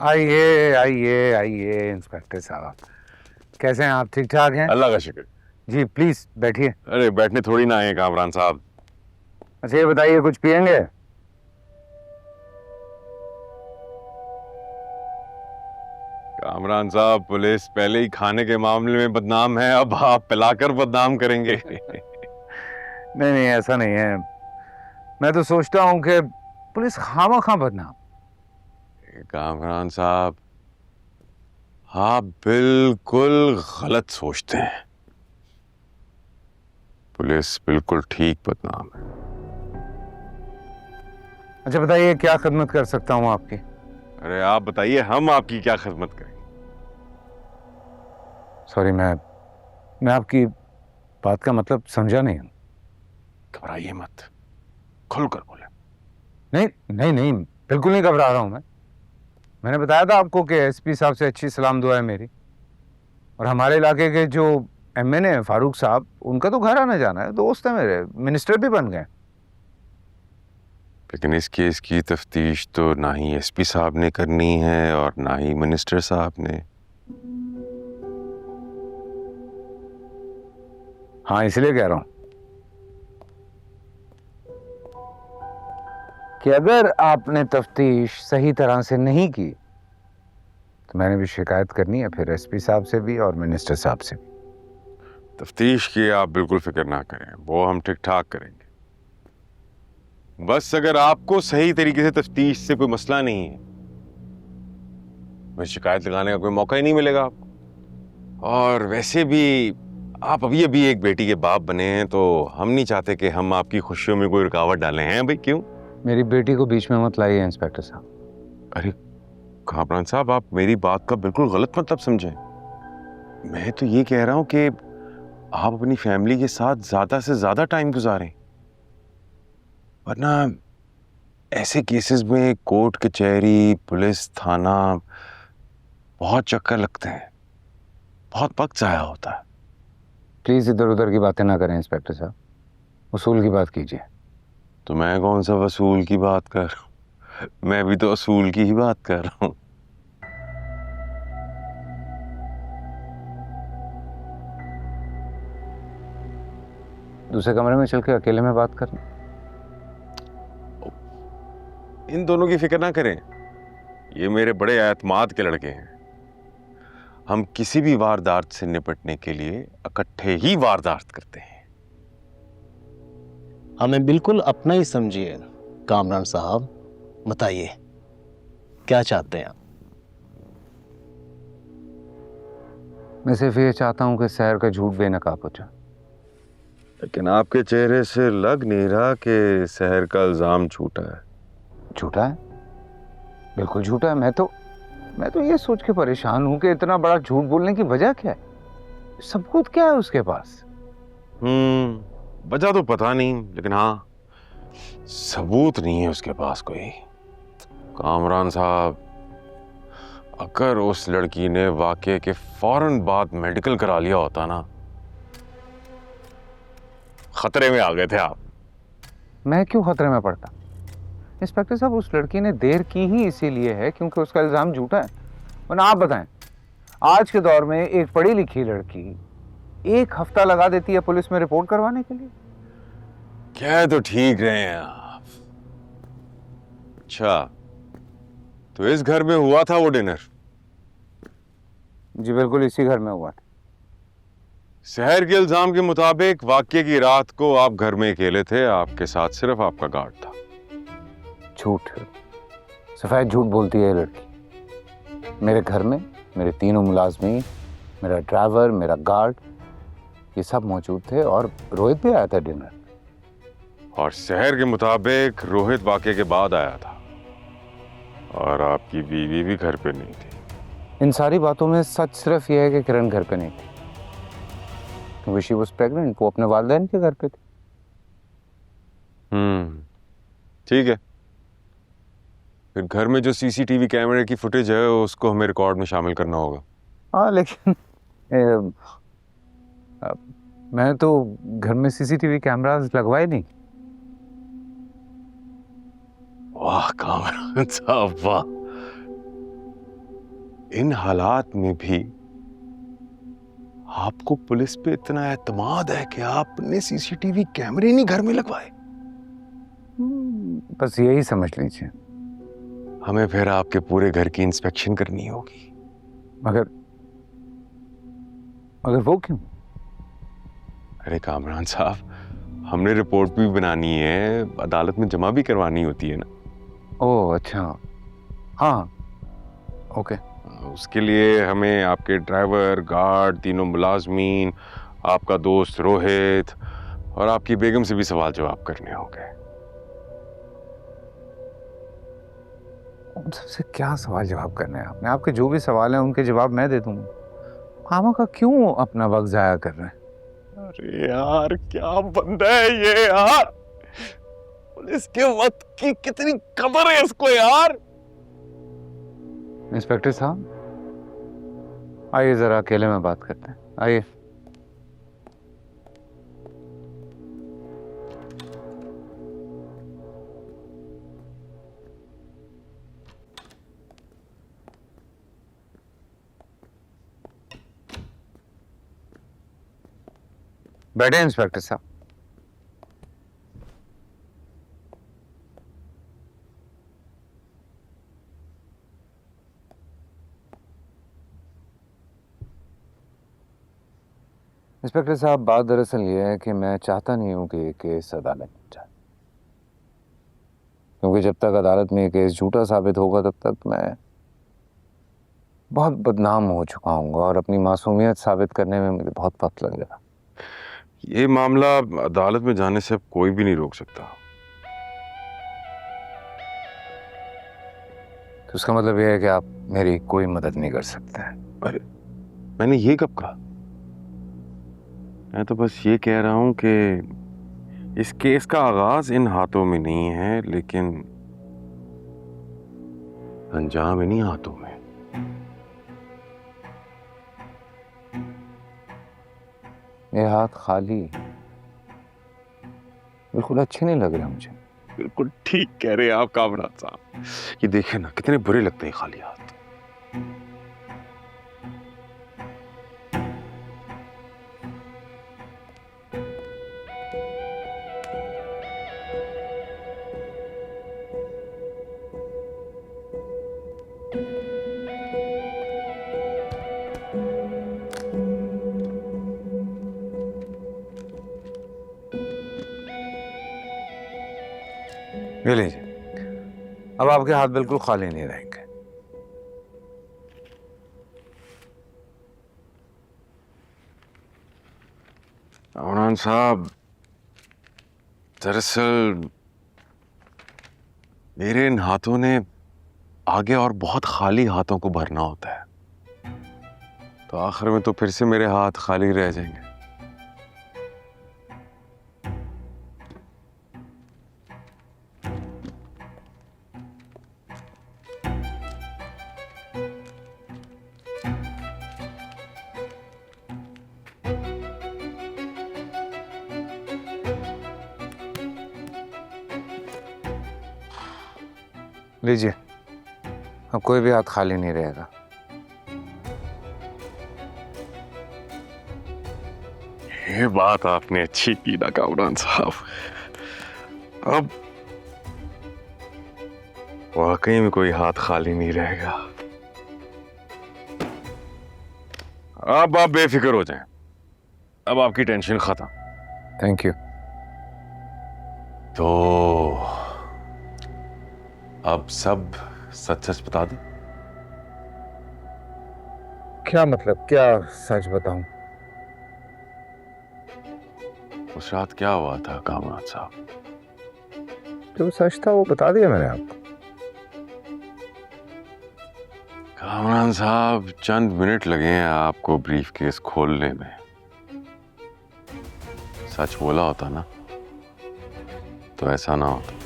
आइए आइए आइए इंस्पेक्टर साहब, कैसे हैं आप? ठीक ठाक हैं? अल्लाह का शुक्र। जी प्लीज बैठिए। अरे बैठने थोड़ी ना आए कामरान साहब। अच्छा ये बताइए, कुछ पियेंगे? कामरान साहब, पुलिस पहले ही खाने के मामले में बदनाम है, अब आप पिलाकर बदनाम करेंगे। नहीं नहीं, ऐसा नहीं है। मैं तो सोचता हूँ कि पुलिस खामखा बदनाम। कामरान साहब, आप बिल्कुल गलत सोचते हैं। पुलिस बिल्कुल ठीक बदनाम है। अच्छा बताइए, क्या खिदमत कर सकता हूँ आपकी? अरे आप बताइए, हम आपकी क्या खिदमत करें। सॉरी, मैं आपकी बात का मतलब समझा नहीं हूँ। घबराइए मत, खुलकर बोले। नहीं नहीं नहीं, बिल्कुल नहीं घबरा रहा हूँ मैं। मैंने बताया था आपको कि एसपी साहब से अच्छी सलाम दुआ है मेरी। और हमारे इलाके के जो एमएनए हैं फारूक साहब, उनका तो घर आना जाना है, दोस्त है मेरे, मिनिस्टर भी बन गए। लेकिन इस केस की तफ्तीश तो ना ही एसपी साहब ने करनी है और ना ही मिनिस्टर साहब ने। हाँ, इसलिए कह रहा हूं कि अगर आपने तफ्तीश सही तरह से नहीं की तो मैंने भी शिकायत करनी है, फिर एसपी साहब से भी और मिनिस्टर साहब से भी। तफ्तीश की आप बिल्कुल फिक्र ना करें, वो हम ठीक ठाक करेंगे। बस अगर आपको सही तरीके से तफ्तीश से कोई मसला नहीं है, मैं शिकायत लगाने का कोई मौका ही नहीं मिलेगा आपको। और वैसे भी आप अभी अभी एक बेटी के बाप बने हैं, तो हम नहीं चाहते कि हम आपकी खुशियों में कोई रुकावट डालें। हैं भाई, क्यों? मेरी बेटी को बीच में मत लाइए इंस्पेक्टर साहब। अरे कामरान साहब, आप मेरी बात का बिल्कुल गलत मतलब समझें। मैं तो ये कह रहा हूं कि आप अपनी फैमिली के साथ ज्यादा से ज्यादा टाइम गुजारें, वरना ऐसे केसेस में कोर्ट कचहरी पुलिस थाना बहुत चक्कर लगते हैं, बहुत वक्त जाया होता है। प्लीज इधर उधर की बातें ना करें इंस्पेक्टर साहब, उसूल की बात कीजिए। तो मैं कौन सा वसूल की बात कर रहा हूँ, मैं भी तो असूल की ही बात कर रहा हूँ। दूसरे कमरे में चल के अकेले में बात करना। इन दोनों की फिक्र ना करें, ये मेरे बड़े एतमाद के लड़के हैं। हम किसी भी वारदात से निपटने के लिए इकट्ठे ही वारदात करते हैं। हमें बिल्कुल अपना ही समझिए कामरान साहब। बताइए क्या चाहते हैं आप? मैं सिर्फ ये चाहता हूं कि शहर का झूठ बेनकाब हो जाए। लेकिन आपके चेहरे से लग नहीं रहा कि शहर का इल्जाम झूठा है। झूठा है? बिल्कुल झूठा है। मैं तो ये सोच के परेशान हूं कि इतना बड़ा झूठ बोलने की वजह क्या है? सबूत क्या है उसके पास? वजह तो पता नहीं, लेकिन हाँ, सबूत नहीं है उसके पास कोई। कामरान साहब, अगर उस लड़की ने वाकये के फौरन बाद मेडिकल करा लिया होता ना, खतरे में आ गए थे आप। मैं क्यों खतरे में पड़ता? इंस्पेक्टर साहब, उस लड़की ने देर की ही इसीलिए है क्योंकि उसका इल्जाम झूठा है। वरना आप बताएं, आज के दौर में एक पढ़ी लिखी लड़की 1 हफ्ता लगा देती है पुलिस में रिपोर्ट करवाने के लिए। कह तो ठीक रहे हैं आप। अच्छा, तो इस घर में हुआ था वो डिनर? जी बिल्कुल, इसी घर में हुआ था। शहर के इल्जाम के मुताबिक वाकये की रात को आप घर में अकेले थे, आपके साथ सिर्फ आपका गार्ड था। झूठ, सफेद झूठ बोलती है ये लड़की। मेरे घर में मेरे 3 मुलाजमीन, मेरा ड्राइवर, मेरा गार्ड, ये सब मौजूद थे और रोहित भी आया था डिनर। और शहर के मुताबिक रोहित वाकये के बाद आया था और आपकी बीवी भी घर पे नहीं थी। इन सारी बातों में सच सिर्फ यह है कि किरण घर पे नहीं थी क्योंकि शी वाज प्रेग्नेंट। वो अपने वालिदैन के घर पे थी। ठीक है, फिर घर में जो सीसीटीवी कैमरे की फुटेज है उसको हमें रिकॉर्ड में शामिल करना होगा। हाँ लेकिन मैं तो घर में सीसीटीवी कैमरास लगवाए नहीं। वाह कामरान साहब वाह, इन हालात में भी आपको पुलिस पे इतना एतमाद है कि आपने सीसीटीवी कैमरे नहीं घर में लगवाए। बस यही समझ लीजिए। हमें फिर आपके पूरे घर की इंस्पेक्शन करनी होगी। मगर मगर वो क्यों? अरे कामरान साहब, हमने रिपोर्ट भी बनानी है, अदालत में जमा भी करवानी होती है ना। ओह अच्छा, हाँ ओके। उसके लिए हमें आपके ड्राइवर, गार्ड, तीनों मुलाजमीन, आपका दोस्त रोहित और आपकी बेगम से भी सवाल जवाब करने होंगे। उन सबसे क्या सवाल जवाब करने हैं आपने? आपके जो भी सवाल हैं उनके जवाब मैं दे दूंगा। खामा का क्यों अपना वक्त जाया कर रहे हैं? अरे यार क्या बंदा है ये यार, पुलिस के वक्त की कितनी कदर है इसको यार। इंस्पेक्टर साहब आइए जरा अकेले में बात करते हैं, आइए। बैठे इंस्पेक्टर साहब। इंस्पेक्टर साहब बात दरअसल ये है कि मैं चाहता नहीं हूं कि ये केस अदालत में जाए, क्योंकि जब तक अदालत में ये केस झूठा साबित होगा तब तक मैं बहुत बदनाम हो चुका हूँ और अपनी मासूमियत साबित करने में मुझे बहुत वक्त लगेगा। ये मामला अदालत में जाने से अब कोई भी नहीं रोक सकता। तो उसका मतलब यह है कि आप मेरी कोई मदद नहीं कर सकते हैं? अरे मैंने ये कब कहा? मैं तो बस ये कह रहा हूं कि इस केस का आगाज इन हाथों में नहीं है, लेकिन अंजाम इन्हीं हाथों में। ये हाथ खाली बिल्कुल अच्छे नहीं लग रहे मुझे। बिल्कुल ठीक कह रहे हैं आप कामरान साहब। ये देखे ना कितने बुरे लगते हैं खाली हाथ। ये लीजिए, अब आपके हाथ बिल्कुल खाली नहीं रहेंगे। कामरान साहब, दरअसल मेरे इन हाथों ने आगे और बहुत खाली हाथों को भरना होता है, तो आखिर में तो फिर से मेरे हाथ खाली रह जाएंगे। लीजिए, अब कोई भी हाथ खाली नहीं रहेगा। ये बात आपने अच्छी की ना कामरान साहब। अब वाकई में कोई हाथ खाली नहीं रहेगा। अब आप बेफिक्र हो जाएं। अब आपकी टेंशन खत्म। Thank you. तो अब सब सच सच बता दो। क्या मतलब? क्या सच बताऊं? उस रात क्या हुआ था कामरान साहब? जो सच था वो बता दिया मैंने आपको। कामरान साहब, चंद मिनट लगे हैं आपको ब्रीफ केस खोलने में। सच बोला होता ना तो ऐसा ना होता।